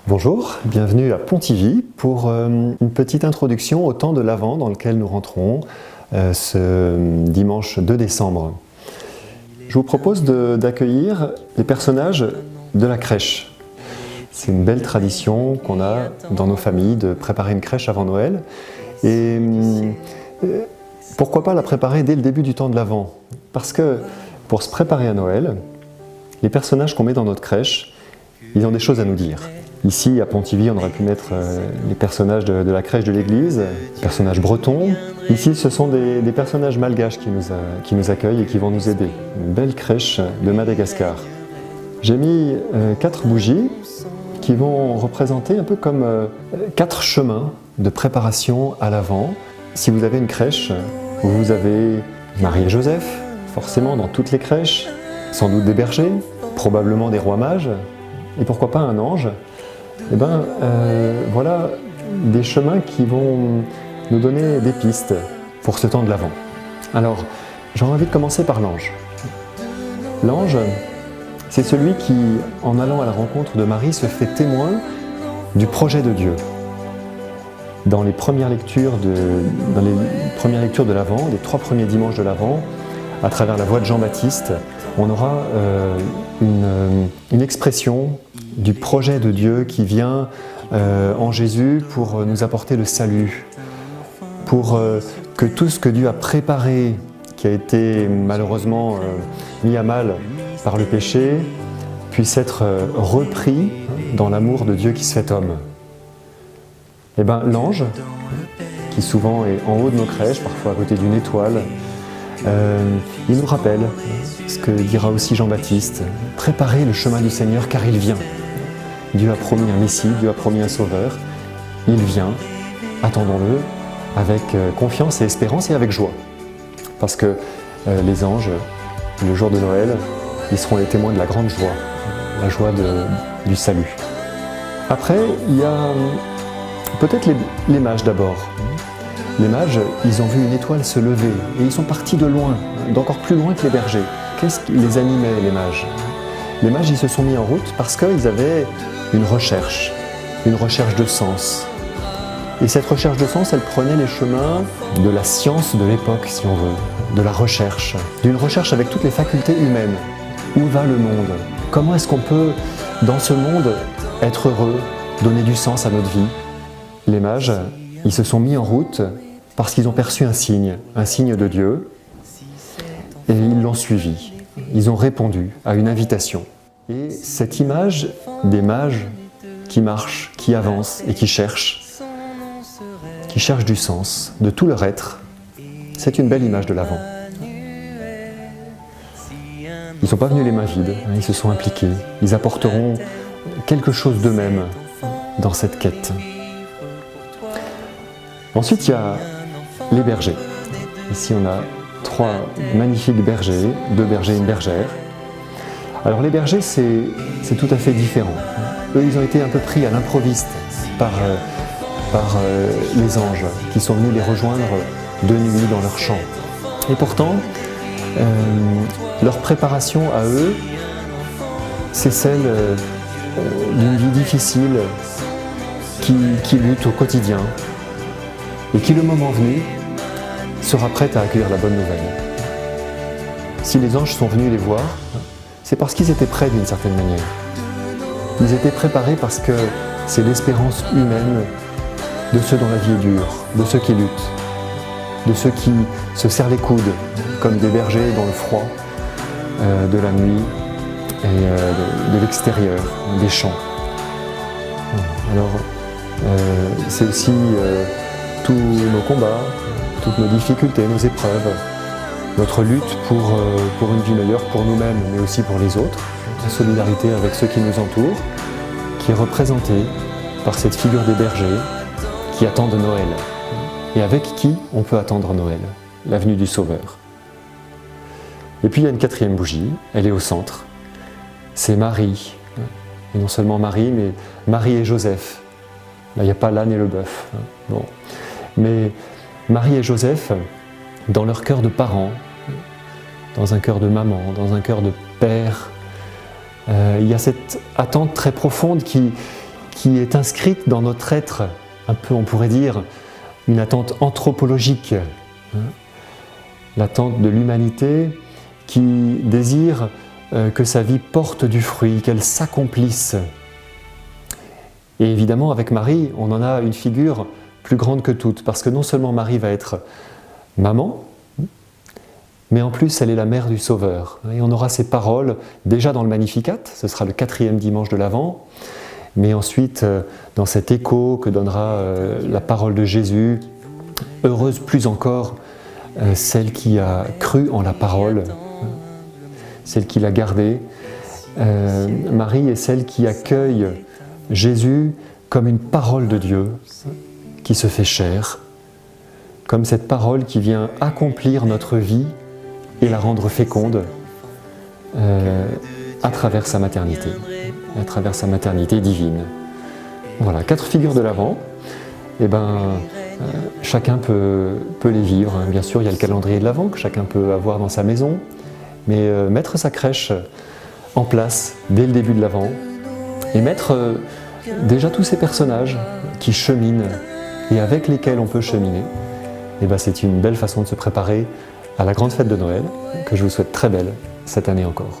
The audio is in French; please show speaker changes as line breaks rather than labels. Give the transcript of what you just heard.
Bonjour, bienvenue à Pontivy pour une petite introduction au temps de l'Avent dans lequel nous rentrons ce dimanche 2 décembre. Je vous propose d'accueillir les personnages de la crèche. C'est une belle tradition qu'on a dans nos familles de préparer une crèche avant Noël. Et pourquoi pas la préparer dès le début du temps de l'Avent? Parce que pour se préparer à Noël, les personnages qu'on met dans notre crèche, ils ont des choses à nous dire. Ici, à Pontivy, on aurait pu mettre les personnages de la crèche de l'église, les personnages bretons. Ici, ce sont des personnages malgaches qui nous accueillent et qui vont nous aider. Une belle crèche de Madagascar. J'ai mis 4 bougies qui vont représenter un peu comme 4 chemins de préparation à l'Avent. Si vous avez une crèche, vous avez Marie et Joseph, forcément dans toutes les crèches, sans doute des bergers, probablement des rois mages, et pourquoi pas un ange. Eh bien, voilà des chemins qui vont nous donner des pistes pour ce temps de l'Avent. Alors, j'aurais envie de commencer par l'ange. L'ange, c'est celui qui, en allant à la rencontre de Marie, se fait témoin du projet de Dieu. Dans les premières lectures de l'Avent, les 3 premiers dimanches de l'Avent, à travers la voix de Jean-Baptiste, on aura une expression du projet de Dieu qui vient en Jésus pour nous apporter le salut, pour que tout ce que Dieu a préparé, qui a été malheureusement mis à mal par le péché, puisse être repris dans l'amour de Dieu qui se fait homme. Et bien l'ange, qui souvent est en haut de nos crèches, parfois à côté d'une étoile, il nous rappelle ce que dira aussi Jean-Baptiste: préparez le chemin du Seigneur car il vient. Dieu a promis un Messie, Dieu a promis un Sauveur, il vient, attendons-le avec confiance et espérance et avec joie. Parce que les anges, le jour de Noël, ils seront les témoins de la grande joie, la joie du salut. Après, il y a peut-être les mages d'abord. Les mages, ils ont vu une étoile se lever et ils sont partis de loin, d'encore plus loin que les bergers. Qu'est-ce qui les animait, les mages? Les mages, ils se sont mis en route parce qu'ils avaient une recherche de sens. Et cette recherche de sens, elle prenait les chemins de la science de l'époque, si on veut, de la recherche, d'une recherche avec toutes les facultés humaines. Où va le monde? Comment est-ce qu'on peut, dans ce monde, être heureux, donner du sens à notre vie? Les mages, ils se sont mis en route parce qu'ils ont perçu un signe de Dieu, et ils l'ont suivi. Ils ont répondu à une invitation. Et cette image des mages qui marchent, qui avancent et qui cherchent du sens, de tout leur être, c'est une belle image de l'Avent. Ils ne sont pas venus les mains vides, ils se sont impliqués, ils apporteront quelque chose d'eux-mêmes dans cette quête. Ensuite, il y a les bergers. Ici, on a 3 magnifiques bergers, 2 bergers et une bergère. Alors les bergers, c'est tout à fait différent. Eux, ils ont été un peu pris à l'improviste par les anges qui sont venus les rejoindre de nuit dans leur champ. Et pourtant, leur préparation à eux, c'est celle d'une vie difficile qui lutte au quotidien et qui, le moment venu, sera prête à accueillir la bonne nouvelle. Si les anges sont venus les voir, c'est parce qu'ils étaient prêts d'une certaine manière. Ils étaient préparés parce que c'est l'espérance humaine de ceux dont la vie est dure, de ceux qui luttent, de ceux qui se serrent les coudes, comme des bergers dans le froid de la nuit et de l'extérieur, des champs. Alors, c'est aussi tous nos combats, toutes nos difficultés, nos épreuves, notre lutte pour une vie meilleure pour nous-mêmes, mais aussi pour les autres, la solidarité avec ceux qui nous entourent, qui est représentée par cette figure des bergers qui attendent Noël, et avec qui on peut attendre Noël, la venue du Sauveur. Et puis il y a une 4e bougie, elle est au centre, c'est Marie, et non seulement Marie, mais Marie et Joseph. Là, il n'y a pas l'âne et le bœuf. Bon. Mais Marie et Joseph, dans leur cœur de parents, dans un cœur de maman, dans un cœur de père, il y a cette attente très profonde qui qui est inscrite dans notre être, un peu on pourrait dire, une attente anthropologique, l'attente de l'humanité qui désire que sa vie porte du fruit, qu'elle s'accomplisse. Et évidemment, avec Marie, on en a une figure plus grande que toute, parce que non seulement Marie va être maman, mais en plus elle est la mère du Sauveur. Et on aura ces paroles déjà dans le Magnificat, ce sera le 4e dimanche de l'Avent, mais ensuite dans cet écho que donnera la parole de Jésus, heureuse plus encore celle qui a cru en la parole, celle qui l'a gardée. Marie est celle qui accueille Jésus comme une parole de Dieu qui se fait chair, comme cette parole qui vient accomplir notre vie et la rendre féconde à travers sa maternité divine. Voilà, 4 figures de l'Avent. Eh ben, chacun peut les vivre. Bien sûr, il y a le calendrier de l'Avent que chacun peut avoir dans sa maison, mais mettre sa crèche en place dès le début de l'Avent et mettre déjà tous ces personnages qui cheminent et avec lesquels on peut cheminer, eh ben, c'est une belle façon de se préparer à la grande fête de Noël, que je vous souhaite très belle cette année encore.